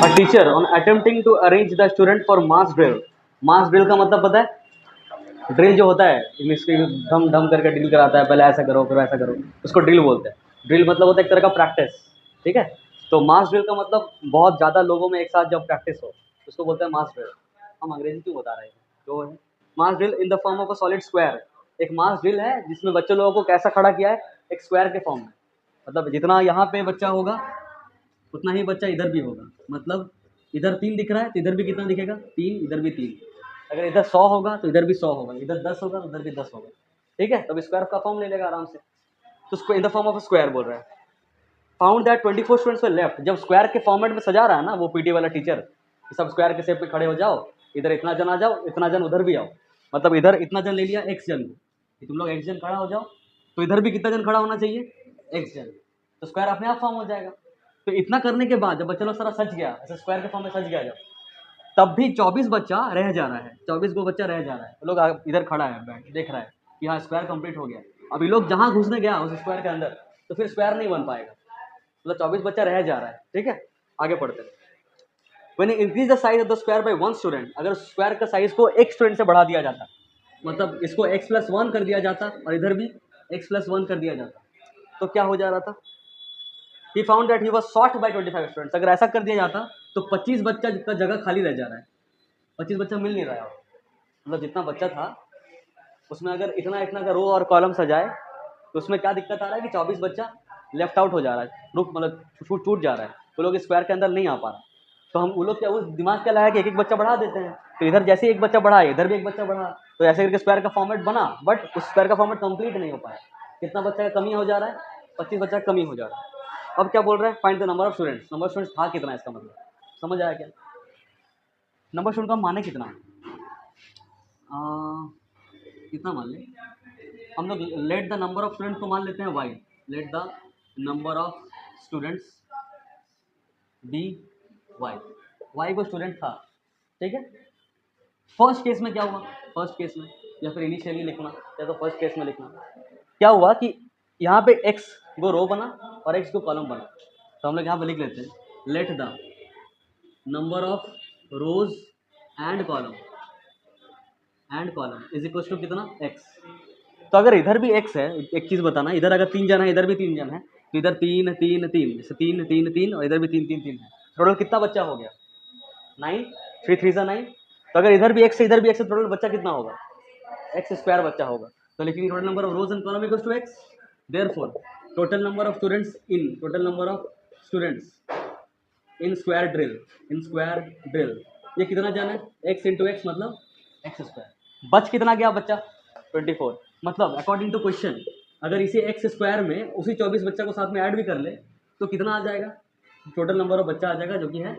A teacher on attempting to arrange the student for mass drill. Mass drill का मतलब पता है? Drill जो होता है इंग्लिश में धम धम करके ड्रिल कराता है, पहले ऐसा करो फिर वैसा करो, उसको ड्रिल बोलते हैं। ड्रिल मतलब होता है एक तरह का प्रैक्टिस, ठीक है। तो मास ड्रिल का मतलब बहुत ज़्यादा लोगों में एक साथ जब प्रैक्टिस हो उसको बोलते हैं मास ड्रिल। हम अंग्रेजी क्यों बता रहे हैं? जो है mass drill in the form of a solid square. एक मास ड्रिल है जिसमें बच्चे लोगों को कैसा खड़ा किया है, एक स्क्वायर के फॉर्म में। मतलब जितना यहाँ पे बच्चा होगा उतना ही बच्चा इधर भी होगा। मतलब इधर 3 दिख रहा है तो इधर भी कितना दिखेगा? 3, इधर भी 3। अगर इधर 100 होगा तो इधर भी 100 होगा, इधर 10 होगा तो उधर भी 10 होगा, ठीक है। तब स्क्वायर का फॉर्म ले लेगा आराम से। तो उसको इन द फॉर्म ऑफ स्क्वायर बोल रहा है। Found that 24 students were left. जब स्क्वायर के फॉर्मेट में सजा रहा है ना वो पीटी वाला टीचर, सब स्क्वायर के शेप पे खड़े हो जाओ, इधर इतना जन आ जाओ, इतना जन उधर भी आओ। मतलब इधर इतना जन ले लिया एक्स जन को, तुम लोग एक्स जन खड़ा हो जाओ, तो इधर भी कितना जन खड़ा होना चाहिए? एक्स जन। तो स्क्वायर अपने आप फॉर्म हो जाएगा। तो इतना करने के बाद जब बच्चा लोग सारा सज गया, ऐसे स्क्वायर के फॉर्म में सज गया जब, तब भी 24 बच्चा रह जा रहा है, 24 को बच्चा रह जा रहा है। तो लोग इधर खड़ा है, बैठ देख रहा है कि हाँ स्क्वायर कंप्लीट हो गया। अभी लोग जहाँ घुसने गया उस स्क्वायर के अंदर, तो फिर स्क्वायर नहीं बन पाएगा। मतलब 24 बच्चा रह जा रहा है, ठीक है। आगे पढ़ते हैं। When you increase the size of the square by 1 student, अगर स्क्वायर का साइज को एक स्टूडेंट से बढ़ा दिया जाता, मतलब इसको x+1 कर दिया जाता और इधर भी x+1 कर दिया जाता, तो क्या हो जा रहा था? He found that he was short by 25 students। अगर ऐसा कर दिया जाता तो 25 बच्चा का जगह खाली रह जा रहा है, 25 बच्चा मिल नहीं रहा है। मतलब जितना बच्चा था उसमें अगर इतना इतना का रो और कॉलम सजाए तो उसमें क्या दिक्कत आ रहा है कि 24 बच्चा लेफ्ट आउट हो जा रहा है, रुक मतलब छूट जा रहा है, वो लोग स्क्वायर के अंदर नहीं आ पा रहा। तो हम वो लोग क्या, उस दिमाग क्या लाया कि एक एक बच्चा बढ़ा देते हैं। तो इधर जैसे एक बच्चा बढ़ा, इधर भी एक बच्चा बढ़ा, तो ऐसे करके स्क्वायर का फॉर्मेट बना, बट उस स्क्वायर का फॉर्मेट कंप्लीट नहीं हो पाया। कितना बच्चा का कमी हो जा रहा है? 25 बच्चा का कमी हो जा रहा है। अब क्या बोल रहे हैं? Find the number of students. Number of students था कितना, इसका मतलब समझ आया क्या? नंबर ऑफ स्टूडेंट का माने कितना है? कितना मान ले हम लोग? Let the number of students को मान लेते हैं Y. Let the number of students be Y. Y को स्टूडेंट था, ठीक है। फर्स्ट केस में क्या हुआ? फर्स्ट केस में या फिर इनिशियली लिखना या तो फर्स्ट केस में लिखना, क्या हुआ कि यहाँ पे x को रो बना और x को कॉलम बना। तो हम लोग यहाँ पे लिख लेते हैं let the number of rows and column is equal to कितना? x। तो अगर इधर भी x है, एक चीज़ बताना, इधर अगर 3 जन है, इधर भी 3 जन है, तो इधर 3 3 3, जैसे 3 3 3 और इधर भी 3 3 3 है, टोटल कितना बच्चा हो गया? 9, 3 3 9। तो अगर इधर भी x है, इधर भी x है, टोटल बच्चा कितना होगा? x स्क्वायर बच्चा होगा। तो लिखेंगे total number of rows and column equals to x। Therefore total number of students in square drill, ये कितना जाना है? x इंटू एक्स मतलब x स्क्वायर। बच कितना गया बच्चा? 24। मतलब अकॉर्डिंग टू क्वेश्चन अगर इसी एक्स स्क्वायर में उसी 24 बच्चा को साथ में ऐड भी कर ले तो कितना आ जाएगा? टोटल नंबर ऑफ बच्चा आ जाएगा जो कि है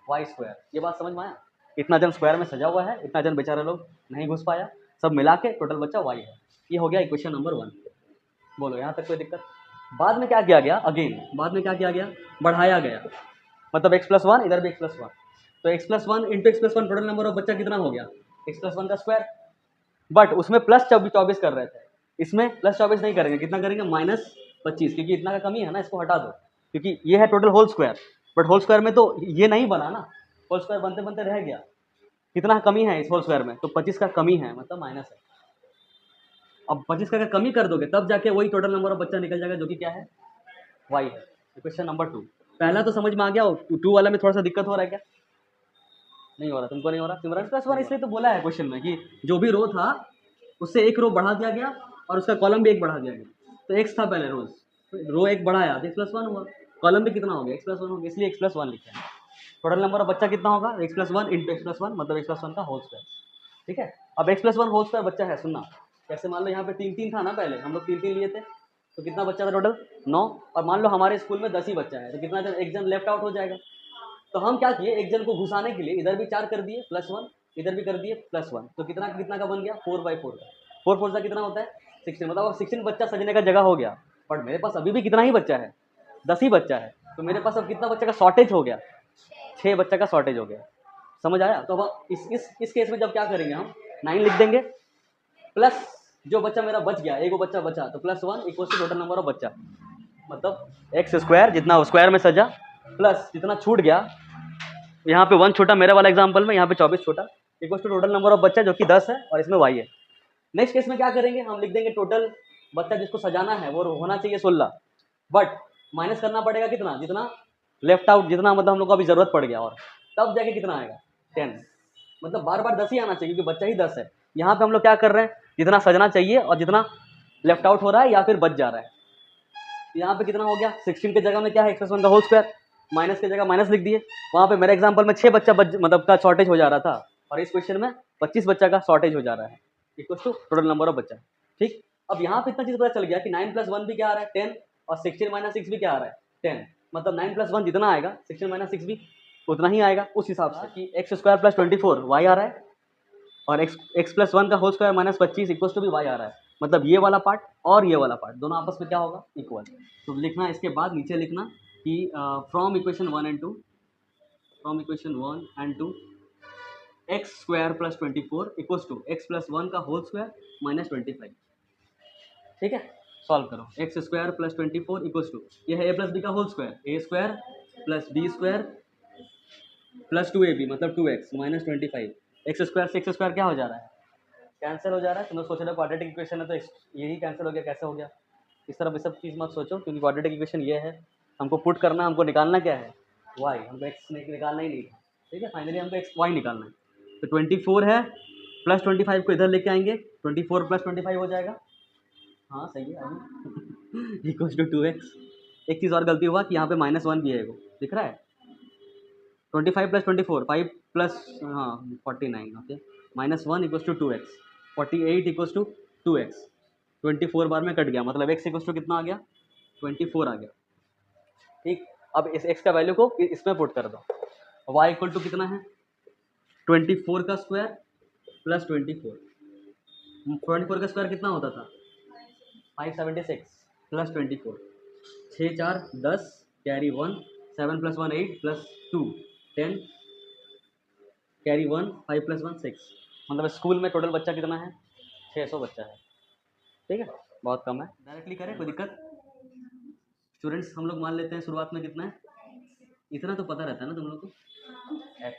वाई स्क्वायर। ये बात समझ में आया? इतना जन स्क्वायर में सजा हुआ है, इतना जन बेचारे लोग नहीं घुस पाया, सब मिला के टोटल बच्चा वाई है। ये हो गया इक्वेशन नंबर 1। बोलो यहाँ तक कोई दिक्कत? बाद में क्या किया गया? अगेन बाद में क्या किया गया? बढ़ाया गया। मतलब x+1, इधर भी x+1, तो x+1 into x+1 total number of बच्चा कितना हो गया? x+1 का स्क्वायर। बट उसमें प्लस 24 कर रहे थे, इसमें प्लस 24 नहीं करेंगे। कितना करेंगे? -25, क्योंकि इतना का कमी है ना, इसको हटा दो, क्योंकि ये है total whole square. But whole square में तो ये नहीं बना ना, होल स्क्वायर बनते बनते रह गया। कितना कमी है इस होल स्क्वायर में? तो 25 का कमी है, मतलब माइनस है। अब 25 का अगर कमी कर दोगे तब जाके वही टोटल नंबर ऑफ बच्चा निकल जाएगा जो कि क्या है? वाई है। क्वेश्चन नंबर 2 पहला तो समझ में आ गया। 2 वाला में थोड़ा सा दिक्कत हो रहा है क्या? नहीं हो रहा? तुमको नहीं हो रहा? सिमरन +1 इसलिए तो बोला है क्वेश्चन में कि जो भी रो था उससे एक रो बढ़ा दिया गया और उसका कॉलम भी एक बढ़ा दिया गया। तो x था पहले, रो एक बढ़ाया तो x+1 हुआ, कॉलम भी कितना हो गया? x+1 हो गया, इसलिए x+1 लिखा है। टोटल नंबर ऑफ बच्चा कितना होगा? x+1 इंटू x+1 मतलब x+1 का होल स्क्वायर, ठीक है। अब x+1 होल स्क्वायर बच्चा है, सुनना कैसे। मान लो यहाँ पे 3 3 था ना, पहले हम लोग 3 3 लिए थे, तो कितना बच्चा था टोटल? 9। और मान लो हमारे स्कूल में 10 ही बच्चा है, तो कितना जन? एक जन लेफ्ट आउट हो जाएगा। तो हम क्या किए, एक जन को घुसाने के लिए इधर भी 4 कर दिए +1, इधर भी कर दिए +1, तो कितना कितना का बन गया? 4/4 का। 4 4 का कितना होता है? 16। मतलब अब 16 बच्चा सजने का जगह हो गया। बट मेरे पास अभी भी कितना ही बच्चा है? 10 ही बच्चा है। तो मेरे पास अब कितना बच्चा का शॉर्टेज हो गया? 6 बच्चा का शॉर्टेज हो गया। समझ आया? तो अब इस केस में जब क्या करेंगे, हम 9 लिख देंगे प्लस जो बच्चा मेरा बच गया, एक वो बच्चा बचा, तो +1 equal to total number of बच्चा, मतलब x स्क्वायर जितना स्क्वायर में सजा प्लस जितना छूट गया यहाँ पे 1 छोटा मेरे वाला एग्जाम्पल में, यहाँ पे 24 छोटा, equal to total number of बच्चा जो कि 10 है और इसमें y है। नेक्स्ट केस में क्या करेंगे, हम लिख देंगे टोटल बच्चा जिसको सजाना है वो होना चाहिए 16, बट माइनस करना पड़ेगा कितना, जितना लेफ्ट आउट, जितना मतलब हम लोग को अभी जरूरत पड़ गया, और तब जाके कितना आएगा 10। मतलब बार बार 10 ही आना चाहिए क्योंकि बच्चा ही 10 है। यहाँ पे हम लोग क्या कर रहे हैं, जितना सजना चाहिए और जितना लेफ्ट आउट हो रहा है या फिर बच जा रहा है। यहाँ पे कितना हो गया, 16 की जगह में क्या है x+1 का होल स्क्वायर, माइनस की जगह माइनस लिख दिए। वहाँ पे मेरे एग्जाम्पल में 6 बच्चा मतलब का शॉर्टेज हो जा रहा था, और इस क्वेश्चन में 25 बच्चा का शॉर्टेज हो जा रहा है, equal to total number of बच्चा। ठीक, अब यहाँ पे इतना चीज पता चल गया कि 9+1 भी क्या आ रहा है 10, और 16 - 6 भी क्या आ रहा है 10। मतलब 9+1 जितना आएगा 16 - 6 भी उतना ही आएगा, उस हिसाब से कि x² + 24 y आ रहा है, और x+1 का whole square minus 25 equal to भी y आ रहा है। मतलब ये वाला पार्ट और ये वाला पार्ट दोनों आपस में क्या होगा, इक्वल। तो लिखना, इसके बाद नीचे लिखना कि from equation 1 and 2 x² + 24 equal to x+1 का होल स्क्वायर माइनस 25। ठीक है, सॉल्व करो। x² + 24 इक्वल टू, ये है a + b का whole square, a² + b² + 2ab मतलब 2x माइनस 25। x² से x² क्या हो जा रहा है, कैंसिल हो जा रहा है। तुम लोग सोच रहे हो क्वाड्रेटिक इक्वेशन है तो यही कैंसिल हो गया, कैसे हो गया। इस तरफ ये सब चीज़ मत सोचो, क्योंकि क्वाड्रेटिक इक्वेशन ये है, हमको पुट करना, हमको निकालना क्या है y, हमको x निकालना ही नहीं है। ठीक है, फाइनली हमको x y निकालना है। तो 24 है, प्लस 25 को इधर लेके आएंगे, 24 + 25 हो जाएगा। हाँ सही है, अभी इक्वल टू 2x। एक चीज़ और गलती हुआ कि यहाँ पे -1 भी है, वो दिख रहा है। 25 + 24 5 प्लस, हाँ 49, okay, -1 equal to 2x, 48 equal to 2x। 24 बार में कट गया, मतलब x इक्वल टू कितना आ गया 24 आ गया। ठीक, अब इस x का वैल्यू को इसमें पुट कर दो, y इक्वल टू कितना है 24 का स्क्वायर प्लस 24। 24 का स्क्वायर कितना होता था 576 प्लस 24, 6 4 10 कैरी 1, 7 + 1 8 + 2 10 कैरी 1, 5 + 1 6। मतलब स्कूल में टोटल बच्चा कितना है 600 बच्चा है। ठीक है, बहुत कम है। डायरेक्टली करें, कोई दिक्कत। स्टूडेंट्स हम लोग मान लेते हैं शुरुआत में कितना है, इतना तो पता रहता है ना तुम लोग को, x।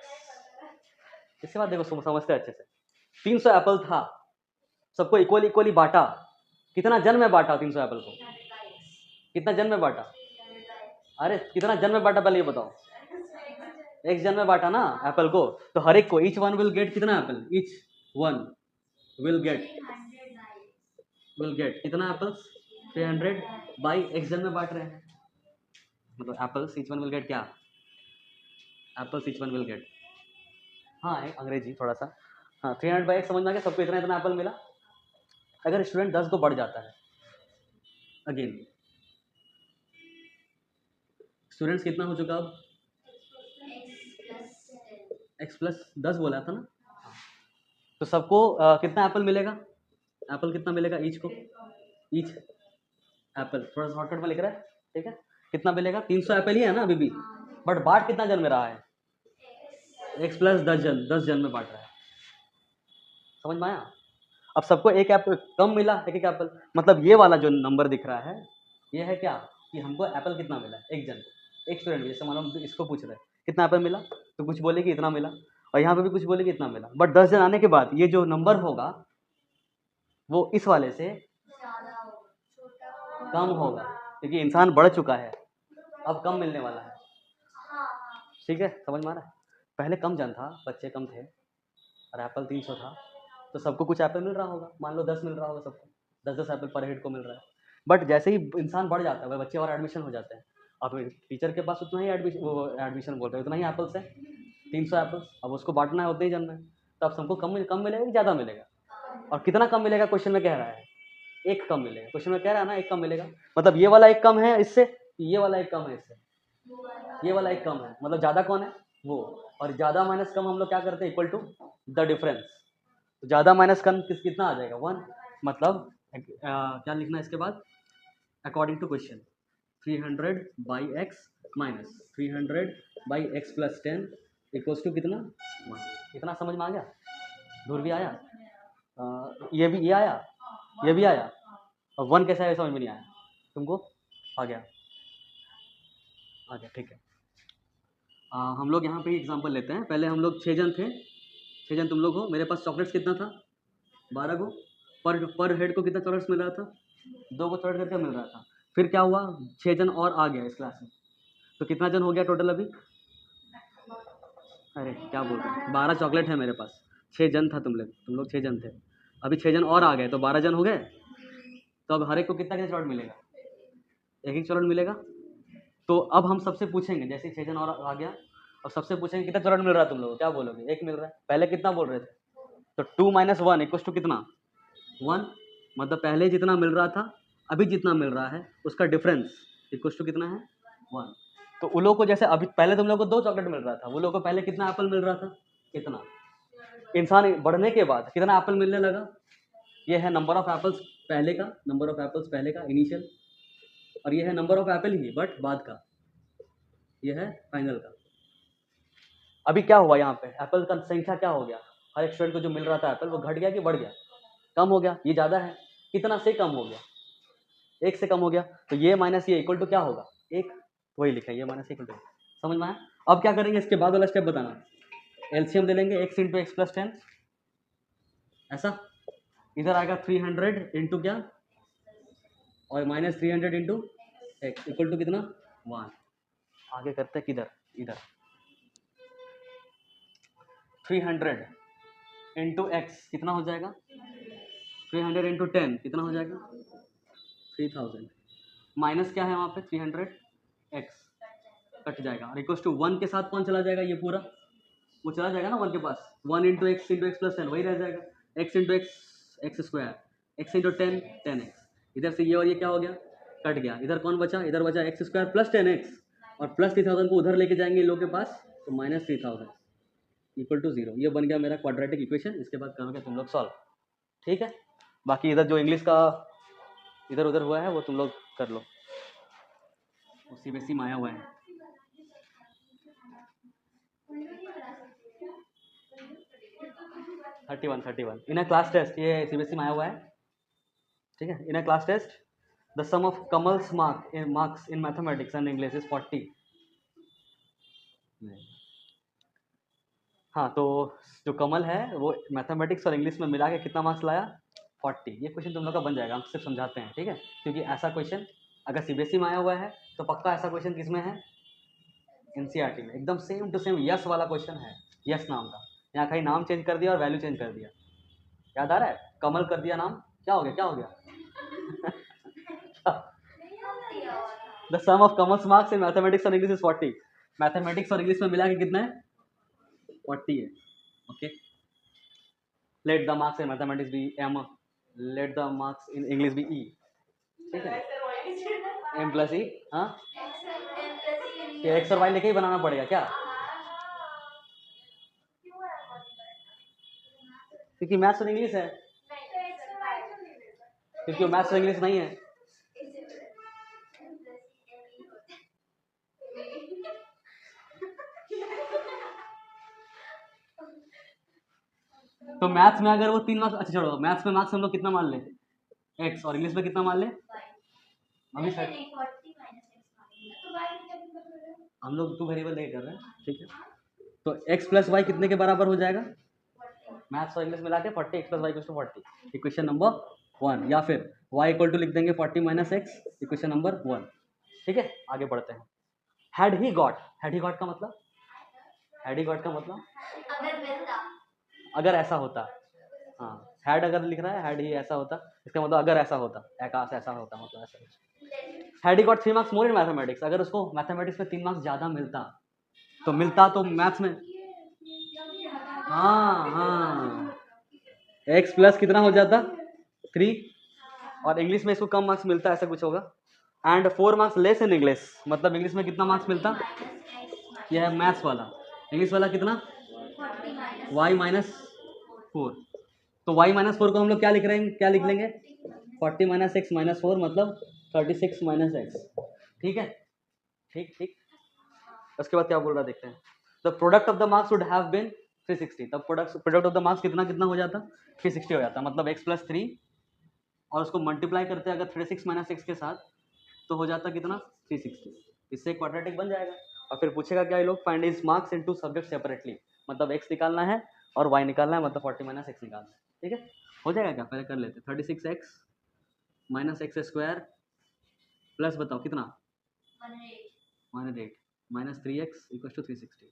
इसके बाद देखो समझते हैं अच्छे से। 300 एप्पल था, सबको इक्वली बांटा, कितना जन में बांटा 300 एप्पल को, कितना जन में बांटा, अरे कितना जन में बांटा पहले ये बताओ। एक जन में बांटा ना एप्पल को, तो हर एक को ईच वन विल गेट कितना apple, each one will get कितना एप्पल्स 300 बाई एक्स जन में बांट रहे हैं, मतलब apples each one will get क्या, apples each one will get, हाँ अंग्रेजी थोड़ा सा, हाँ 300 बाई एक्स समझ में आ गया, सबको इतना इतना एप्पल मिला। अगर स्टूडेंट 10 को बढ़ जाता है, अगेन स्टूडेंट्स कितना हो चुका अब, x+10 बोला था ना, तो सबको कितना एप्पल मिलेगा, एप्पल कितना मिलेगा ईच को, ईच एप्पल थोड़ा शॉर्टकट में लिख रहा है। ठीक है, कितना मिलेगा 300 एप्पल ही है ना अभी भी, बट बांट कितना जन में रहा है, x+10 जन, 10 जन में बांट रहा है। समझ में आया। अब सबको एक एप्पल कम मिला, एक एक एप्पल, मतलब ये वाला जो नंबर दिख रहा है ये है क्या, कि हमको एप्पल कितना मिला एक जन को, एक स्टूडेंट, जैसे मानो इसको पूछ रहे हैं कितना एप्पल मिला, तो कुछ बोलेगी इतना मिला, और यहाँ पे भी कुछ बोलेगी इतना मिला, बट 10 जन आने के बाद ये जो नंबर होगा वो इस वाले से कम होगा, क्योंकि इंसान बढ़ चुका है, अब कम मिलने वाला है। ठीक है, समझ में आ रहा है। पहले कम जन था, बच्चे कम थे, और एप्पल 300 था, तो सबको कुछ एप्पल मिल रहा होगा, मान लो 10 मिल रहा होगा सबको, 10 एप्पल पर हेड को मिल रहा है। बट जैसे ही इंसान बढ़ जाता है वह बच्चे और एडमिशन हो जाते हैं, अब टीचर के पास उतना ही एडमिशन बोल रहे हैं, उतना ही एप्पल्स है 300 एप्पल्स, अब उसको बांटना है उतने ही जन में, तो अब सबको कम मिलेगा कि ज़्यादा मिलेगा, और कितना कम मिलेगा क्वेश्चन में कह रहा है, एक कम मिलेगा, क्वेश्चन में कह रहा है ना एक कम मिलेगा, मतलब ये वाला एक कम है इससे, ये वाला एक कम है इससे, ये वाला एक कम है, मतलब ज़्यादा कौन है वो, और ज़्यादा माइनस कम हम लोग क्या करते हैं, इक्वल टू द डिफरेंस। तो ज़्यादा माइनस कम कितना आ जाएगा 1, मतलब क्या लिखना है इसके बाद, according to question 300 by x minus 300 by x plus 10 equals to कितना 1। इतना समझ में आ गया, दूर भी आया, ये भी ये आया, ये भी आया, और 1 कैसा है समझ में नहीं आया तुमको, आ गया, ठीक है। हम लोग यहाँ पे ही एग्जांपल लेते हैं। पहले हम लोग 6 जन थे, 6 जन तुम लोग हो। मेरे पास चॉकलेट्स कितना था? 12 को। पर हेड को कितना चॉकलेट्स मिल रहा था? 2 को चॉकलेट करके मिल रहा था। फिर क्या हुआ? 6 जन और आ गया इस क्लास में, तो कितना जन हो गया टोटल अभी? अरे क्या बोल रहे हैं, 12 चॉकलेट है मेरे पास, 6 जन था तुम लोग 6 जन थे, अभी 6 जन और आ गए तो 12 जन हो गए। तो अब हर एक को कितना कितना चॉकलेट मिलेगा? एक एक चॉकलेट मिलेगा। तो अब हम सबसे पूछेंगे, जैसे 6 जन और आ गया, अब सबसे पूछेंगे कितना चॉकलेट मिल रहा है तुम लोग, क्या बोलोगे? 1 मिल रहा है। पहले कितना बोल रहे थे? तो 2 - 1 इक्वल्स टू कितना? 1। मतलब पहले जितना मिल रहा था अभी जितना मिल रहा है उसका डिफरेंस इक्वल्स टू कितना है? 1। तो उन लोगों को जैसे अभी पहले तुम लोग को 2 चॉकलेट मिल रहा था, वो लोग को पहले कितना एप्पल मिल रहा था? कितना? इंसान बढ़ने के बाद कितना एप्पल मिलने लगा? ये है नंबर ऑफ एप्पल्स पहले का, नंबर ऑफ एप्पल्स पहले का इनिशियल, और ये है number of Apple he but बाद का, ये है फाइनल का। अभी क्या हुआ यहाँ पे? एप्पल का संख्या क्या हो गया? हर एक स्टूडेंट को जो मिल रहा था एप्पल, वो घट गया कि बढ़ गया? कम हो गया। ये ज़्यादा है, कितना से कम हो गया? 1 से कम हो गया। तो ये माइनस ये इक्वल टू क्या होगा? 1। वही लिखा है, ये माइनस इक्वल टू। समझ में आया? अब क्या करेंगे, इसके बाद वाला स्टेप बताना। एलसीएम ले लेंगे, x इंटू एक्स प्लस 10, ऐसा। इधर आएगा 300 इंटू क्या, और minus 300 into x equal to कितना? 1। आगे करते हैं किधर, इधर 300 इंटू एक्स कितना हो जाएगा? 300 इंटू 10 कितना हो जाएगा? 3000। माइनस क्या है वहाँ पे? 300 एक्स कट जाएगा, और इक्वल टू 1 के साथ कौन चला जाएगा? ये पूरा वो चला जाएगा ना 1 के पास। 1 इंटू एक्स प्लस 10 वही रह जाएगा। X into x square, x into 10 x. इधर से ये और ये क्या हो गया? कट गया। इधर कौन बचा? इधर बचा एक्स स्क्वायर प्लस 10 एक्स, और प्लस 3000 को उधर लेके जाएंगे इन लोग के पास, तो माइनस 3000 इक्वल टू 0। ये बन गया मेरा क्वाड्रेटिक इक्वेशन। इसके बाद करोगे तुम लोग सॉल्व, ठीक है। बाकी इधर जो इंग्लिश का इधर उधर हुआ है वो तुम लोग कर लो, वो सीबीएसई में आया हुआ है। Thirty one in a class test, ये सीबीएसई में आया हुआ है, ठीक है। In a class test the sum of Kamal's marks in mathematics and English is 40। हाँ, तो जो कमल है वो मैथमेटिक्स और इंग्लिश में मिला के कितना मार्क्स लाया? 40। ये क्वेश्चन तुम लोग का बन जाएगा, हम सिर्फ समझाते हैं, ठीक है। क्योंकि ऐसा क्वेश्चन अगर सीबीएसई में आया हुआ है तो पक्का ऐसा क्वेश्चन किस में है? एनसीईआरटी में। एकदम सेम टू सेम यस वाला क्वेश्चन है, यस नाम का। यहाँ कहीं नाम चेंज कर दिया और वैल्यू चेंज कर दिया, याद आ रहा है? कमल कर दिया नाम, क्या हो गया? क्या हो गया? The sum of Kamal's marks in mathematics और इंग्लिश इज 40। मैथमेटिक्स और इंग्लिश में मिला के कितना है? 40 है, okay. Let the marks in mathematics be m, let the marks in English be e, ठीक है। m प्लस e, हाँ, ये x और y लेके ही बनाना पड़ेगा क्या? क्योंकि मैथ्स और इंग्लिश है, क्योंकि मैथ्स और इंग्लिश नहीं है। तो मैथ्स में अगर वो 3 मार्क्स, अच्छा छोड़ो, मैथ्स में मार्क्स हम लोग कितना मान ले? x, और इंग्लिश में कितना मान ले? अभी सर हम लोग 2 वेरिएबल नहीं कर रहे हैं, ठीक है। तो x प्लस वाई कितने के बराबर हो जाएगा? मैथ्स और इंग्लिश मिला के 40, x प्लस y equal to 40, equation number 1। या फिर y इक्वल टू लिख देंगे 40 माइनस एक्स, इक्वेशन नंबर 1, ठीक है। आगे बढ़ते हैं। हैड ही गॉट का मतलब, हैड ही गॉट का मतलब अगर ऐसा होता, हाँ, हैड अगर लिख रहा है, हैड ही ऐसा होता, इसका मतलब अगर ऐसा होता, आकाश ऐसा होता, मतलब ऐसा। Had he got 3 marks more in mathematics, अगर उसको मैथमेटिक्स में 3 मार्क्स ज़्यादा मिलता, तो मिलता तो मैथ्स में, हाँ, एक्स प्लस कितना हो जाता? 3, और इंग्लिश में इसको कम मार्क्स मिलता, ऐसा कुछ होगा। And 4 marks less in English, मतलब इंग्लिश में कितना मार्क्स मिलता? यह है मैथ्स वाला, इंग्लिश वाला कितना? y minus 4। तो y माइनस 4 को हम लोग क्या लिख रहे हैं, क्या लिख लेंगे? 40 माइनस एक्स माइनस 4, मतलब 36 माइनस एक्स, ठीक है। ठीक ठीक। उसके बाद क्या बोल रहा देखते हैं। The product of the marks would have been 360, तब प्रोडक्ट ऑफ द मार्क्स कितना कितना हो जाता? 360 हो जाता, मतलब x प्लस 3, और उसको मल्टीप्लाई करते हैं अगर 36 माइनस एक्स के साथ, तो हो जाता कितना? 360। इससे क्वाड्रेटिक बन जाएगा। और फिर पूछेगा क्या ये लोग, find is marks into subject separately, मतलब x निकालना है और y निकालना है, मतलब 40 माइनस एक्स निकालना है। ठीक है, हो जाएगा क्या, पहले कर लेते। 36x minus x square plus बताओ कितना 108 माइनस 3x इक्वल टू 360।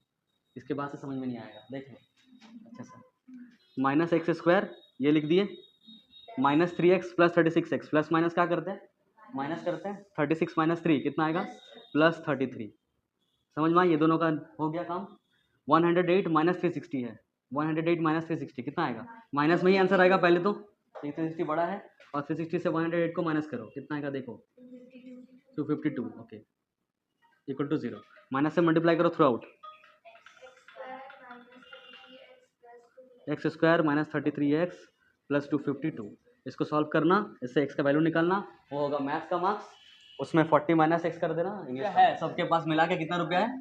इसके बाद से समझ में नहीं आएगा, देख लो अच्छा सा। माइनस एक्स स्क्वायर ये लिख दिए, minus 3x plus 36x, plus minus क्या करते हैं, माइनस करते हैं। 36 माइनस 3 कितना आएगा, प्लस 33। समझ में, ये दोनों का हो गया काम। 108 माइनस 360 है, 108 माइनस 360 कितना आएगा, माइनस में ही आंसर आएगा पहले तो, 360 बड़ा है और 360 से 108 को माइनस करो, कितना आएगा देखो 252। ओके, इक्वल टू 0, माइनस से मल्टीप्लाई करो through out, x square minus 33x plus 252। इसको सॉल्व करना, इससे x का वैल्यू निकालना, वो होगा मैथ्स का मार्क्स, उसमें 40 माइनस एक्स कर देना। इंग्लिश है सबके पास मिला के कितना रुपया है,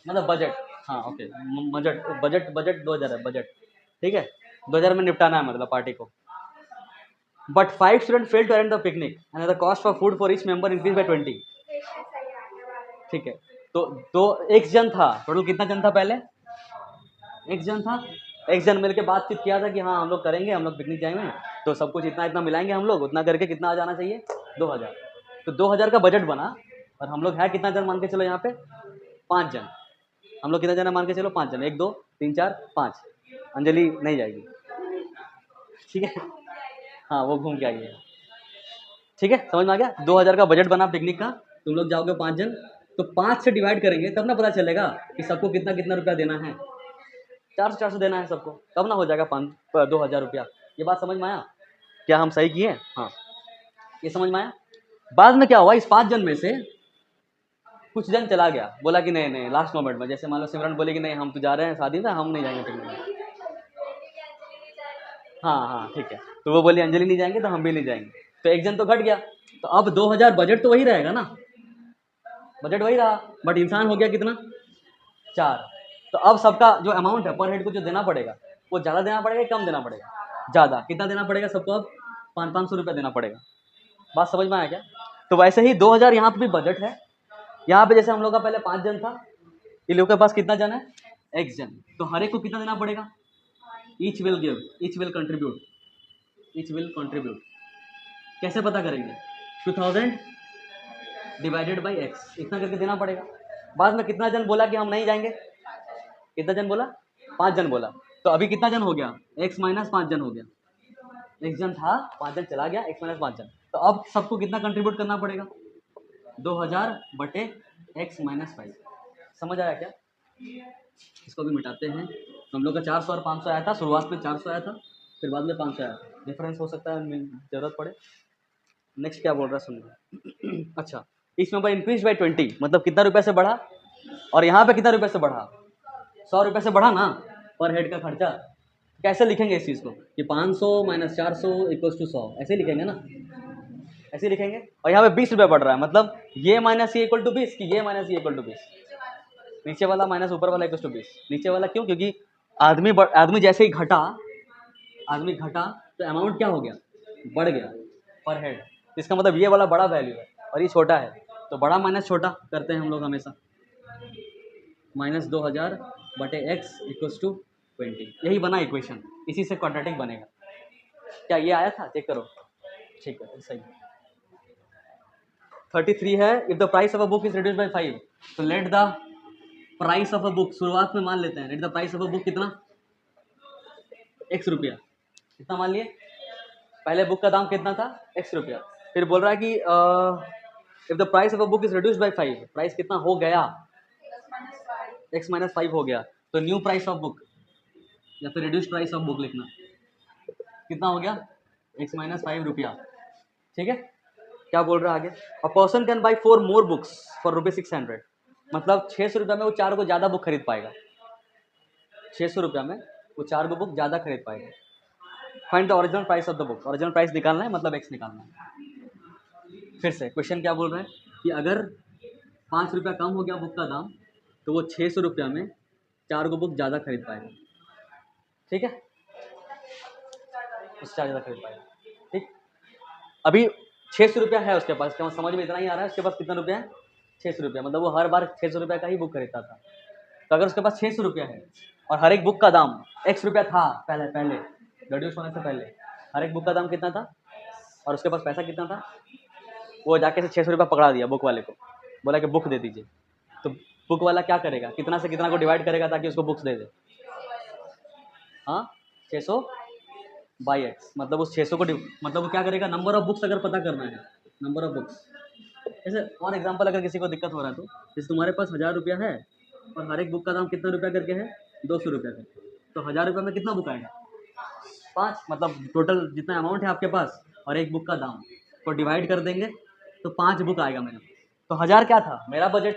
मतलब बजट, हाँ ओके, बजट बजट बजट 2000 है बजट, ठीक है 2000 में निपटाना है मतलब पार्टी को। But 5 student fail to attend the picnic and the cost for food for each member increase by 20। ठीक है, तो एक जन था, टोटल कितना जन था पहले, एक जन था, एक जन मिलके बातचीत किया था कि हाँ हम लोग करेंगे, हम लोग पिकनिक जाएंगे, तो सब कुछ इतना इतना मिलाएंगे हम लोग, उतना करके कितना आ जाना चाहिए 2000। तो 2000 का बजट बना, और हम लोग है कितना जन मान के चलो यहाँ पे 5 जन, हम लोग कितना जन मान के चलो 5 जन, 1 2 3 4 5, अंजलि नहीं जाएगी, ठीक है हाँ वो घूम के आई है, ठीक है समझ में आ गया। 2000 का बजट बना पिकनिक का, तुम लोग जाओगे 5 जन, तो 5 से डिवाइड करेंगे तब ना पता चलेगा कि सबको कितना कितना रुपया देना है, 400 देना है सबको, तब ना हो जाएगा 2000 रुपया। ये बात समझ में आया, क्या हम सही किए, हाँ ये समझ में आया। बाद में क्या हुआ, इस 5 जन में से कुछ जन चला गया, बोला कि नहीं नहीं लास्ट मोमेंट में, जैसे मान लो सिमरन बोले कि नहीं हम तो जा रहे हैं शादी में, हम नहीं जाएंगे पिकनिक, हाँ हाँ ठीक है, तो वो बोली अंजलि नहीं जाएंगे तो हम भी नहीं जाएंगे, तो एक जन तो घट गया, तो अब 2000 बजट तो वही रहेगा ना, बजट वही रहा, बट इंसान हो गया कितना 4। तो अब सबका जो अमाउंट है पर हेड को जो देना पड़ेगा, वो ज़्यादा देना पड़ेगा कम देना पड़ेगा, ज़्यादा, कितना देना पड़ेगा सबको, अब 500 रुपया देना पड़ेगा। बात समझ में आया क्या। तो वैसे ही 2000 यहाँ पे भी बजट है, यहाँ पे जैसे हम लोग का पहले 5 जन था, इन लोगों के पास कितना जन है, एक जन, तो हर एक को कितना देना पड़ेगा, each will give, each will contribute, each will contribute. कैसे पता करेंगे, 2000 डिवाइडेड बाई एक्स, इतना करके देना पड़ेगा। बाद में कितना जन बोला कि हम नहीं जाएंगे, कितना जन बोला, 5 जन बोला, तो अभी कितना जन हो गया, x माइनस 5 जन हो गया, एक जन था 5 जन चला गया, x माइनस 5 जन, तो अब सबको कितना कंट्रीब्यूट करना पड़ेगा, 2000 बटे x माइनस 5। समझ आया क्या। इसको भी मिटाते हैं, तो हम लोग का 400 और 500 आया था, शुरुआत में 400 आया था, फिर बाद में 500 आया था, डिफरेंस हो सकता है जरूरत पड़े। नेक्स्ट क्या बोल रहा है सुनिए अच्छा, इसमें भाई इंक्रीज बाई 20, मतलब कितना रुपये से बढ़ा, और यहाँ पे कितना रुपये से बढ़ा, 100 रुपये से बढ़ा ना पर हेड का खर्चा। कैसे लिखेंगे इस चीज़ को, कि 500 माइनस 400 इक्वल्स टू 100, ऐसे लिखेंगे ना, ऐसे लिखेंगे। और यहाँ पे 20 रुपये बढ़ रहा है, मतलब ये माइनस ये इक्वल टू 20 कि ये माइनस ये इक्वल टू 20, नीचे वाला माइनस ऊपर वाला इक्वल टू 20, नीचे वाला क्यों, क्योंकि आदमी जैसे ही घटा, आदमी घटा तो अमाउंट क्या हो गया, बढ़ गया पर हेड, इसका मतलब ये वाला बड़ा वैल्यू है और ये छोटा है, तो बड़ा माइनस छोटा करते हैं हम लोग हमेशा, माइनस 2000 बटे एक्स इक्वल्स टू 20, यही बना इक्वेशन, इसी से क्वाड्रेटिक बनेगा। क्या ये आया था, चेक करो, ठीक है सही। 33 है, if the price of a book is reduced by 5, तो let the price of a book, शुरुआत में मान लेते हैं, let the price of a book कितना, x रुपया, कितना मान लिए, पहले बुक का दाम कितना था, x रुपया, फिर बोल रहा है कि if the price of a book is reduced by 5, price कितना हो गया, x माइनस 5 हो गया, तो न्यू प्राइस ऑफ बुक या फिर रिड्यूस्ड प्राइस ऑफ बुक लिखना, कितना हो गया, x माइनस 5 रुपया, ठीक है। क्या बोल रहा है आगे, a person can buy 4 more books for ₹600, मतलब 600 रुपया में वो 4 को ज़्यादा बुक खरीद पाएगा, 600 रुपया में वो 4 को बुक ज़्यादा खरीद पाएगा। Find the original price of the book, original price निकालना है, मतलब x निकालना है। फिर से क्वेश्चन क्या बोल रहा है कि अगर 5 रुपया कम हो गया बुक का दाम, तो वो 600 रुपया में 4 को बुक ज़्यादा खरीद पाएगा, ठीक है, उससे ज़्यादा खरीद पाएगा, ठीक। अभी 600 रुपया है उसके पास, क्या समझ में इतना ही आ रहा है, उसके पास कितना रुपया है, 600 रुपया, मतलब वो हर बार 600 रुपया का ही बुक खरीदता था। तो अगर उसके पास 600 रुपया है और हर एक बुक का दाम x रुपया था पहले पहले रेड्यूस होने से पहले, हर एक बुक का दाम कितना था और उसके पास पैसा कितना था, वो जाके से 600 रुपया पकड़ा दिया बुक वाले को, बोला कि बुक दे दीजिए। तो बुक वाला क्या करेगा, कितना से कितना को डिवाइड करेगा ताकि उसको बुक्स दे दे। हाँ, 600 बाई एक्स, मतलब उस 600 को मतलब वो क्या करेगा, नंबर ऑफ बुक्स अगर पता करना है, नंबर ऑफ बुक्स। जैसे और एग्जांपल अगर किसी को दिक्कत हो रहा है तो जैसे तुम्हारे पास 1000 रुपया है और हर एक बुक का दाम कितना रुपया करके है, 200 रुपया करके, तो 1000 रुपया में कितना बुक आएगा, 5, मतलब टोटल जितना अमाउंट है आपके पास और एक बुक का दाम को डिवाइड कर देंगे तो 5 बुक आएगा मेरा। तो 1000 क्या था मेरा बजट,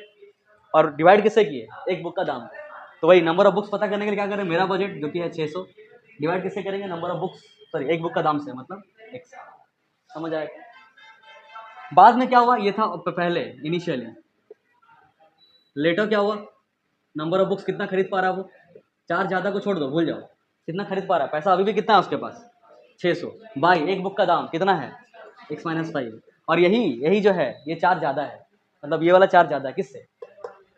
और डिवाइड किससे किए, एक बुक का दाम। तो वही नंबर ऑफ बुक्स पता करने के लिए क्या करें, मेरा बजट जो कि है 600 डिवाइड किससे करेंगे, नंबर ऑफ बुक्स, सॉरी एक बुक का दाम से, मतलब x। समझ आएगा। बाद में क्या हुआ, ये था पहले इनिशियली, लेटर क्या हुआ, नंबर ऑफ बुक्स कितना खरीद पा रहा है वो, 4 ज़्यादा को छोड़ दो, भूल जाओ, कितना खरीद पा रहा है, पैसा अभी भी कितना है उसके पास 600 बाई एक बुक का दाम कितना है x-5, और यही यही जो है ये 4 ज़्यादा है, मतलब ये वाला 4 ज़्यादा है किससे,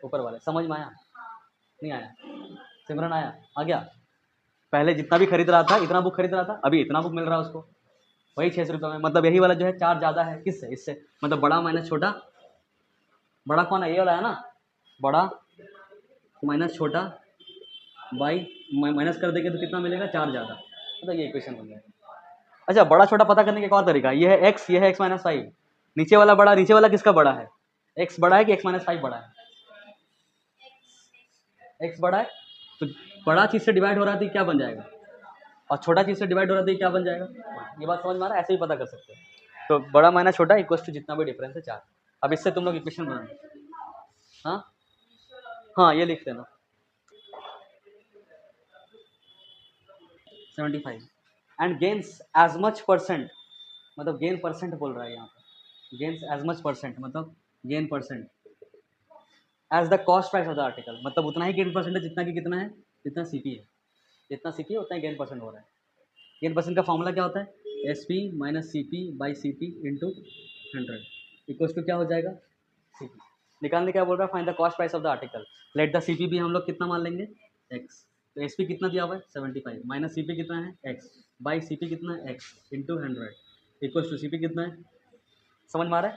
ऊपर वाले। समझ में आया, नहीं आया, सिमरन आया, आ गया। पहले जितना भी खरीद रहा था इतना बुक खरीद रहा था, अभी इतना बुक मिल रहा है उसको, वही 600 रुपये में, मतलब यही वाला जो है 4 ज़्यादा है किससे, इससे, मतलब बड़ा माइनस छोटा, बड़ा कौन है, ये वाला है ना, बड़ा माइनस छोटा बाई माइनस कर देंगे तो कितना मिलेगा, 4 ज़्यादा, मतलब ये इक्वेशन बन जाएगा। अच्छा, बड़ा छोटा पता करने का एक और तरीका, ये है x, ये है x-5, नीचे वाला बड़ा, नीचे वाला किसका बड़ा है, x बड़ा है कि x-5 बड़ा है, x बड़ा है, तो बड़ा चीज़ से डिवाइड हो रहा था क्या बन जाएगा, और छोटा चीज़ से डिवाइड हो रहा था क्या बन जाएगा। ये बात समझ में आ रहा है, ऐसे ही पता कर सकते हो। तो बड़ा माइनस छोटा इक्वल्स टू जितना भी डिफरेंस है 4। अब इससे तुम लोग इक्वेशन बनाना। हाँ हाँ, ये लिख देना 75 and gains as much percent, मतलब गेन परसेंट बोल रहा है यहाँ पे, गेन्स एज मच परसेंट मतलब gain percent as the cost price of the article, मतलब उतना ही गेन परसेंट है जितना कि कितना है, जितना सीपी है, जितना सीपी है उतना ही गेन परसेंट हो रहा है। गेन परसेंट का फॉर्मूला क्या होता है, S P minus C P by C P into 100 equals to क्या हो जाएगा, सी पी। निकालने क्या बोल रहा है, find the cost price of the article, let the C P भी हम लोग कितना मान लेंगे, एक्स। तो एस पी कितना दिया हुआ है 75 माइनस सी पी कितना है एक्स बाई सी पी कितना है x into 100 equals to C P कितना है। समझ में आ रहा है,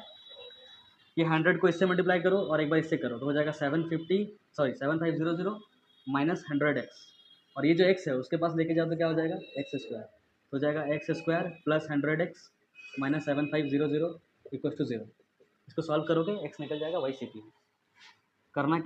ये 100 को इससे मल्टीप्लाई करो और एक बार इससे करो तो हो जाएगा 7500 माइनस 100x, और ये जो x है उसके पास लेके जाओ तो क्या हो जाएगा एक्स स्क्वायर, तो हो जाएगा x square plus 100x minus 7500 equal to 0। इसको सॉल्व करोगे x निकल जाएगा, वही सीपी करना।